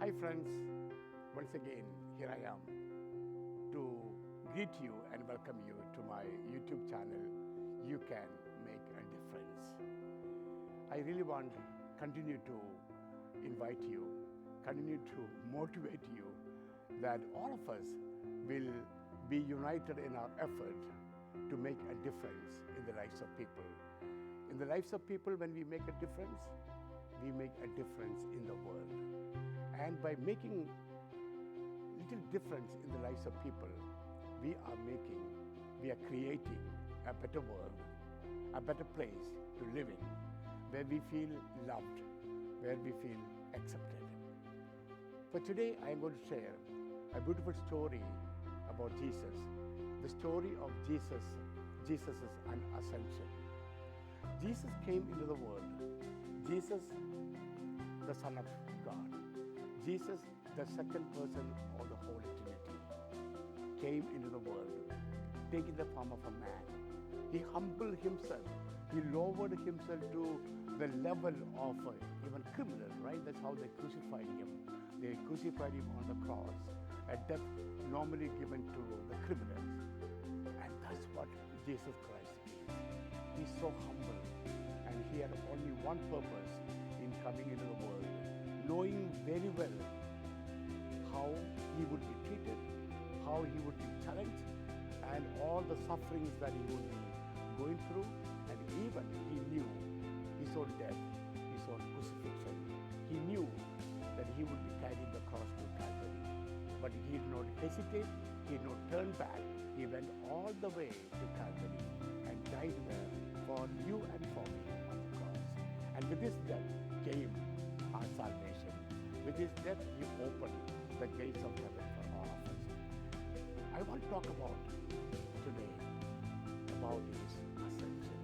Hi friends, once again here I am to greet you and welcome you to my YouTube channel, You Can Make a Difference. I really want to continue to invite you, continue to motivate you that all of us will be united in our effort to make a difference in the lives of people. In the lives of people, when we make a difference, we make a difference in the world. And by making little difference in the lives of people, we are creating a better world, a better place to live in, where we feel loved, where we feel accepted. For today, I am going to share a beautiful story about Jesus, the story of Jesus' ascension. Jesus came into the world. Jesus, the Son of God. Jesus, the second person of the Holy Trinity, came into the world, taking the form of a man. He humbled himself. He lowered himself to the level of even criminal, right? That's how they crucified him. They crucified him on the cross, a death normally given to the criminals. And that's what Jesus Christ is. He's so humble, and he had only one purpose in coming into the world, knowing very well how he would be treated, how he would be challenged, and all the sufferings that he would be going through. And even he knew his own death, his own crucifixion. He knew that he would be carrying the cross to Calvary. But he did not hesitate, he did not turn back. He went all the way to Calvary and died there for you and for me on the cross. And with his death came our salvation. With his death, he opened the gates of heaven for all of us. I want to talk about today about his ascension.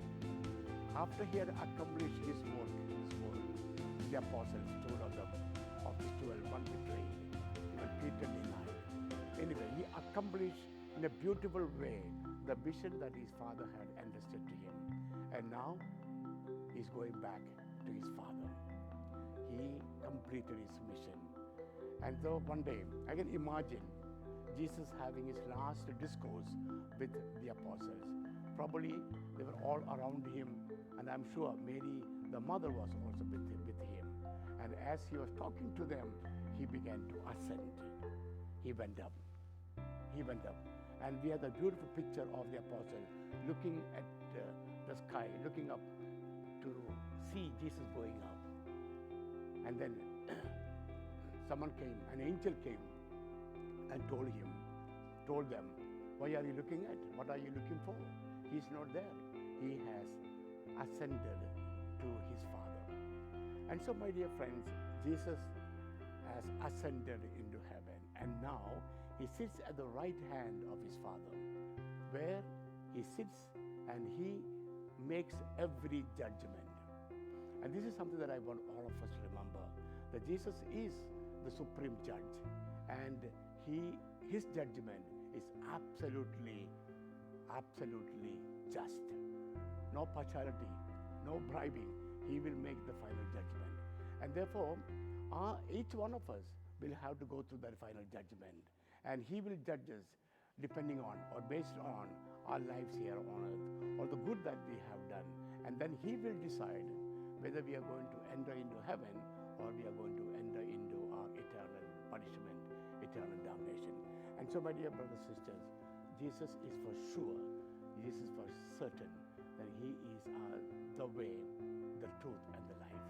After he had accomplished his work in this world, the apostles told of them of his 12, one betrayed, even Peter denied. Anyway, he accomplished in a beautiful way the vision that his Father had entrusted to him. And now he's going back to his Father. He completed his mission. And so one day, I can imagine Jesus having his last discourse with the apostles. Probably they were all around him, and I'm sure Mary, the mother, was also with him. And as he was talking to them, he began to ascend. He went up. He went up. And we have the beautiful picture of the apostle looking at the sky, looking up to see Jesus going up. And then someone came, an angel came and told them, why are you looking at? What are you looking for? He's not there. He has ascended to his Father. And so, my dear friends, Jesus has ascended into heaven. And now he sits at the right hand of his Father, where he sits and he makes every judgment. And this is something that I want all of us to remember, that Jesus is the supreme judge, and his judgment is absolutely just. No partiality, no bribing. He will make the final judgment. And therefore, each one of us will have to go through that final judgment. And he will judge us depending on or based on our lives here on earth, or the good that we have done. And then he will decide whether we are going to enter into heaven or we are going to enter into our eternal punishment, eternal damnation. And so, my dear brothers and sisters, Jesus is for sure, Jesus is for certain that he is the way, the truth, and the life.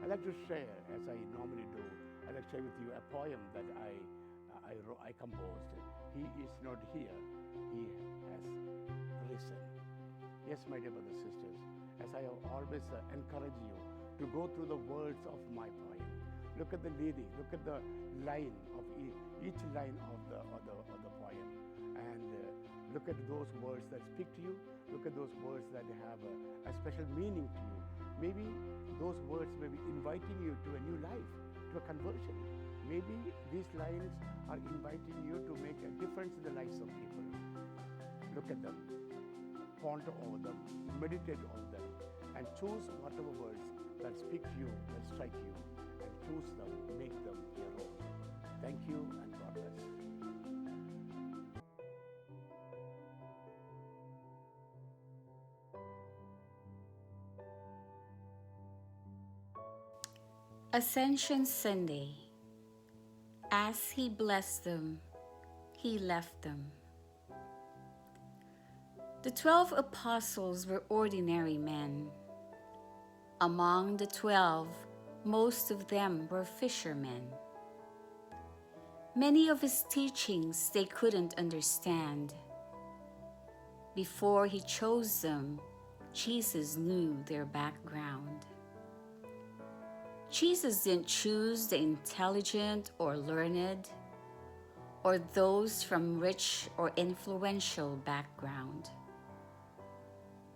I'd like to share, as I normally do, I'd like to share with you a poem that I composed. He is not here, he has risen. Yes, my dear brothers and sisters, as I have always encouraged you to go through the words of my poem. Look at the lyric, look at the line of each line of the poem, and look at those words that speak to you. Look at those words that have a special meaning to you. Maybe those words may be inviting you to a new life, to a conversion. Maybe these lines are inviting you to make a difference in the lives of people. Look at them, ponder over them, meditate on them, and choose whatever words that speak to you, that strike you, and choose them, make them your own. Thank you and God bless. Ascension Sunday. As he blessed them, he left them. The 12 apostles were ordinary men. Among the 12, most of them were fishermen. Many of his teachings they couldn't understand. Before he chose them, Jesus knew their background. Jesus didn't choose the intelligent or learned, or those from rich or influential background.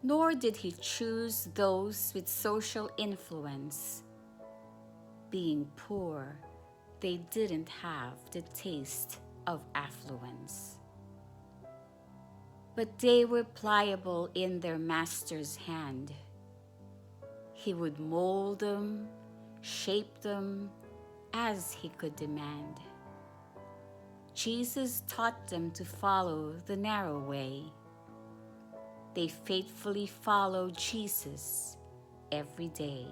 Nor did he choose those with social influence. Being poor, they didn't have the taste of affluence. But they were pliable in their master's hand. He would mold them, shape them as he could demand. Jesus taught them to follow the narrow way. They faithfully followed Jesus every day.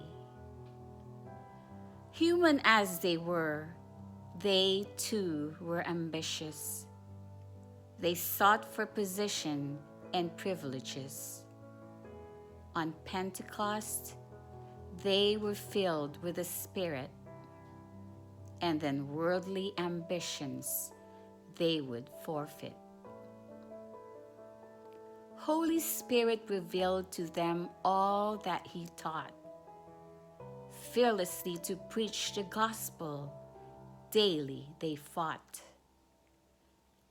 Human as they were, they too were ambitious. They sought for position and privileges. On Pentecost, they were filled with the Spirit, and then worldly ambitions they would forfeit. Holy Spirit revealed to them all that he taught. Fearlessly to preach the gospel, daily they fought.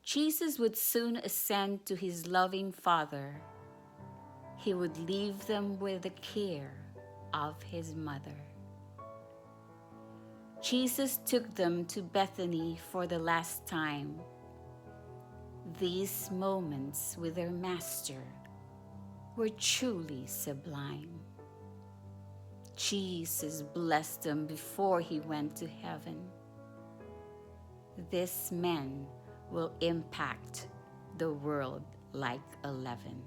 Jesus would soon ascend to his loving Father. He would leave them with the care of his mother. Jesus took them to Bethany for the last time. These moments with their master were truly sublime. Jesus blessed them before he went to heaven. This man will impact the world like a leaven.